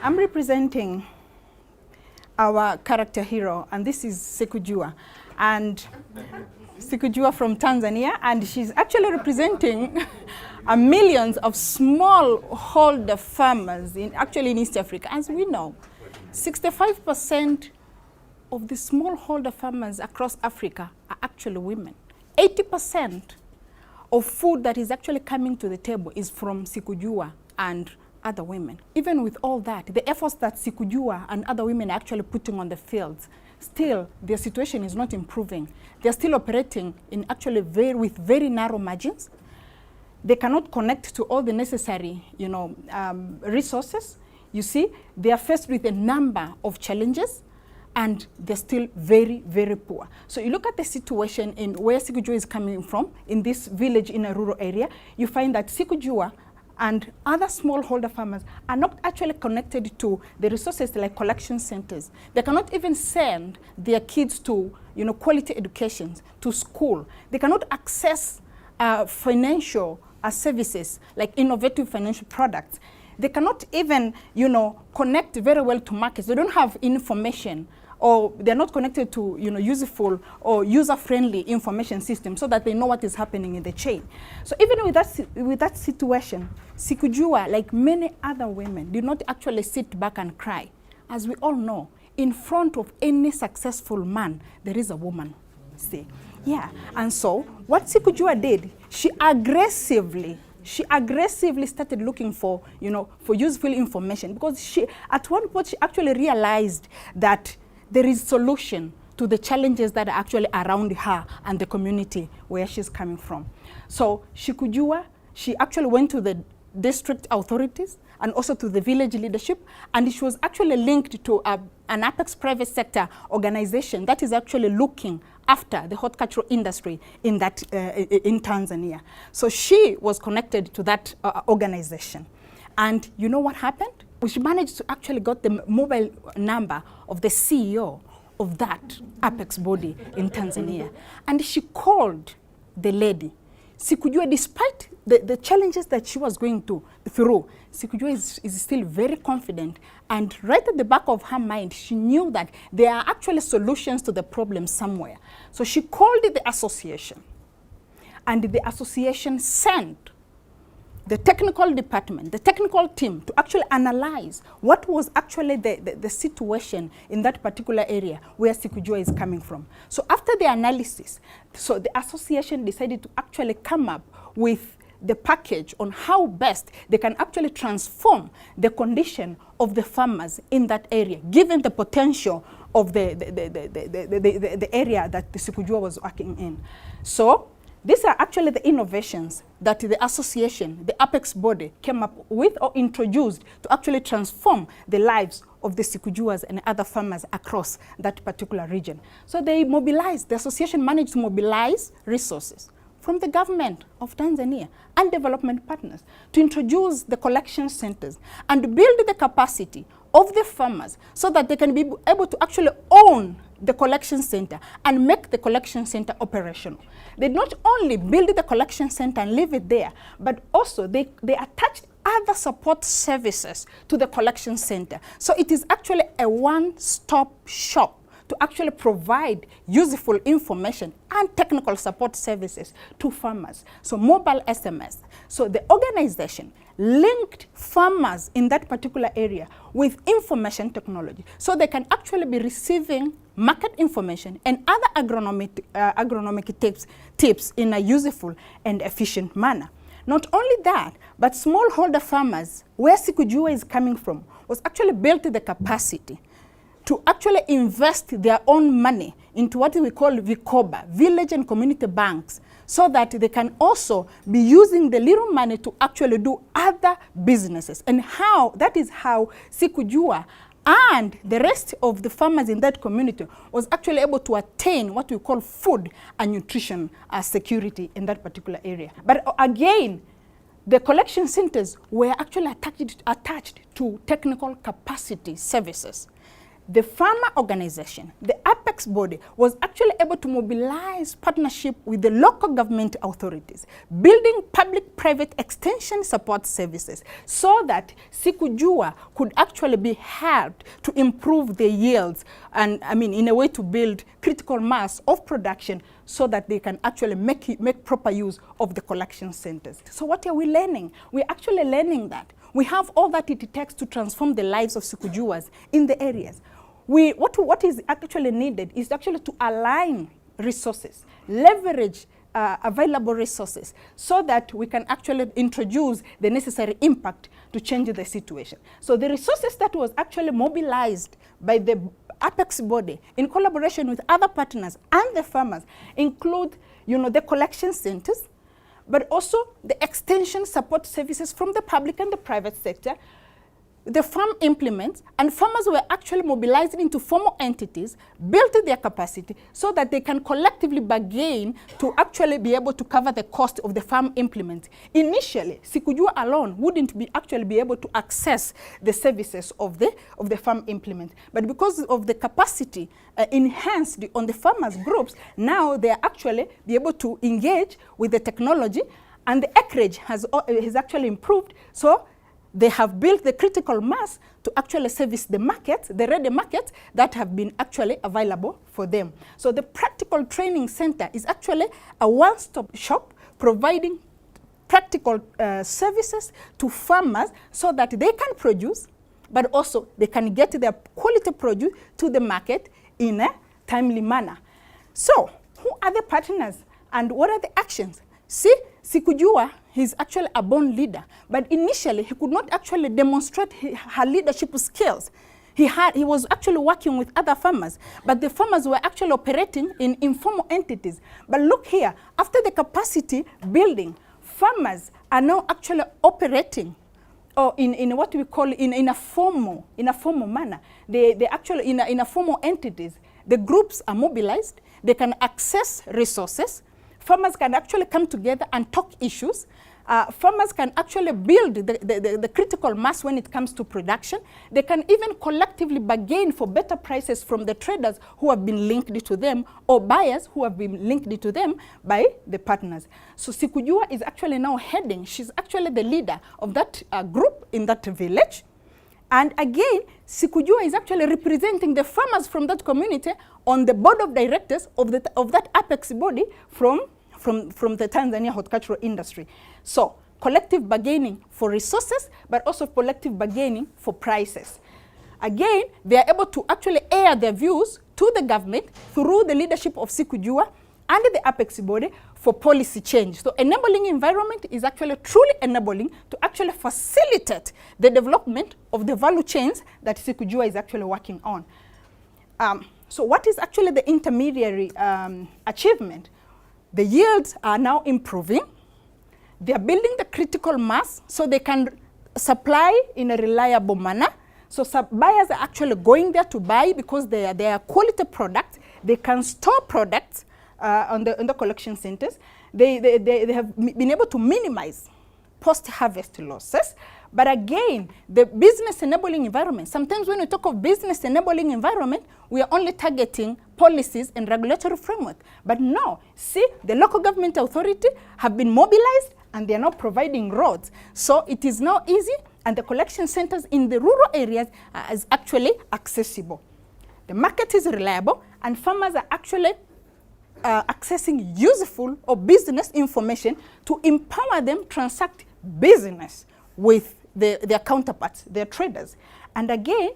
I'm representing our character hero, and this is Sikujua. And Sikujua from Tanzania, and she's actually representing millions of smallholder farmers actually in East Africa. As we know, 65% of the smallholder farmers across Africa are actually women. 80% of food that is actually coming to the table is from Sikujua and other women. Even with all that, the efforts that Sikujua and other women are actually putting on the fields, still their situation is not improving. They're still operating in actually with very narrow margins. They cannot connect to all the necessary, resources. You see, they are faced with a number of challenges, and they're still very, very poor. So you look at the situation in where Sikujua is coming from, in this village in a rural area, you find that Sikujua and other smallholder farmers are not actually connected to the resources like collection centers. They cannot even send their kids to quality education, to school. They cannot access financial services like innovative financial products. They cannot even connect very well to markets. They don't have information, or they're not connected to useful or user-friendly information systems so that they know what is happening in the chain. So even with that situation, Sikujua, like many other women, did not actually sit back and cry. As we all know, in front of any successful man, there is a woman. See, yeah. And so what Sikujua did, she aggressively started looking for useful information, because at one point she actually realized that there is solution to the challenges that are actually around her and the community where she's coming from. So Sikujua, she actually went to the district authorities and also to the village leadership, and she was actually linked to an Apex private sector organization that is actually looking after the horticultural industry in Tanzania. So she was connected to that organization. And you know what happened? She managed to actually get the mobile number of the CEO of that Apex body in Tanzania. And she called the lady. Sikujua, despite the challenges that she was going through, Sikujua is still very confident. And right at the back of her mind, she knew that there are actually solutions to the problem somewhere. So she called the association. And the association sent the technical department, the technical team, to actually analyze what was actually the situation in that particular area where Sikujua is coming from. So after the analysis, so the association decided to actually come up with the package on how best they can actually transform the condition of the farmers in that area, given the potential of the area that the Sikujua was working in. So these are actually the innovations that the association, the Apex body, came up with or introduced to actually transform the lives of the Sikujuas and other farmers across that particular region. So they mobilized, the association managed to mobilize resources from the government of Tanzania and development partners to introduce the collection centers and build the capacity of the farmers so that they can be able to actually own the collection center and make the collection center operational. They not only build the collection center and leave it there, but also they attached other support services to the collection center. So it is actually a one-stop shop to actually provide useful information and technical support services to farmers. So mobile SMS. So the organization linked farmers in that particular area with information technology so they can actually be receiving market information and other agronomic tips in a useful and efficient manner. Not only that, but smallholder farmers, where Sikujua is coming from, was actually built the capacity to actually invest their own money into what we call Vikoba, village and community banks, so that they can also be using the little money to actually do other businesses. And that is how Sikujua and the rest of the farmers in that community was actually able to attain what we call food and nutrition security in that particular area. But again, the collection centers were actually attached to technical capacity services. the farmer organization, the apex body, was actually able to mobilize partnership with the local government authorities, building public-private extension support services so that Sikujua could actually be helped to improve the yields and, in a way to build critical mass of production so that they can actually make proper use of the collection centers. So what are we learning? We're actually learning that we have all that it takes to transform the lives of Sikujuas in the areas. What is actually needed is actually to align resources, leverage available resources so that we can actually introduce the necessary impact to change the situation. So the resources that was actually mobilized by the apex body in collaboration with other partners and the farmers include, the collection centers, but also the extension support services from the public and the private sector, the farm implements, and farmers were actually mobilized into formal entities, built their capacity so that they can collectively bargain to actually be able to cover the cost of the farm implements. Initially, Sikujua alone wouldn't actually be able to access the services of the farm implement. But because of the capacity enhanced on the farmers groups, now they are actually be able to engage with the technology, and the acreage has actually improved. So they have built the critical mass to actually service the markets, the ready markets that have been actually available for them. So the practical training center is actually a one-stop shop providing practical services to farmers so that they can produce, but also they can get their quality produce to the market in a timely manner. So who are the partners and what are the actions? See, Sikujua, he's actually a born leader, but initially he could not actually demonstrate her leadership skills. He was actually working with other farmers, but the farmers were actually operating in informal entities. But look here, after the capacity building, farmers are now actually operating in what we call in a formal manner. They actually in a formal entities. The groups are mobilized. They can access resources. Farmers can actually come together and talk issues. Farmers can actually build the critical mass when it comes to production. They can even collectively bargain for better prices from the traders who have been linked to them or buyers who have been linked to them by the partners. So Sikujua is actually now heading. She's actually the leader of that group in that village. And again, Sikujua is actually representing the farmers from that community on the board of directors of that apex body from the Tanzania horticultural industry. So collective bargaining for resources, but also collective bargaining for prices. Again, they are able to actually air their views to the government through the leadership of Sikujua and the apex body for policy change. So enabling environment is actually truly enabling to actually facilitate the development of the value chains that Sikujua is actually working on. So what is actually the intermediary achievement? The yields are now improving. They are building the critical mass so they can supply in a reliable manner. So buyers are actually going there to buy because they are quality products. They can store products on the collection centers. They have been able to minimize post-harvest losses. But again, the business enabling environment, sometimes when we talk of business enabling environment, we are only targeting policies and regulatory framework. But no, see, the local government authority have been mobilized and they are now providing roads. So it is now easy and the collection centers in the rural areas are actually accessible. The market is reliable and farmers are actually accessing useful or business information to empower them transact business with their counterparts, their traders. And again,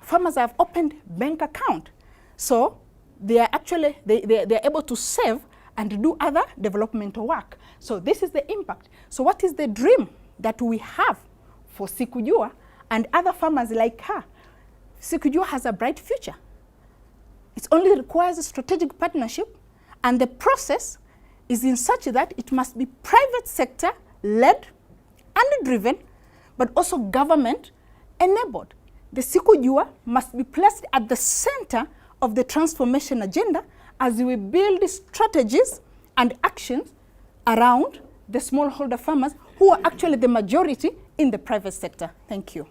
farmers have opened bank account. So they are actually, they are able to save and do other developmental work. So this is the impact. So what is the dream that we have for Sikujua and other farmers like her? Sikujua has a bright future. It only requires a strategic partnership, and the process is in such that it must be private sector led and driven, but also government enabled. The Sikujua must be placed at the center of the transformation agenda as we build strategies and actions around the smallholder farmers who are actually the majority in the private sector. Thank you.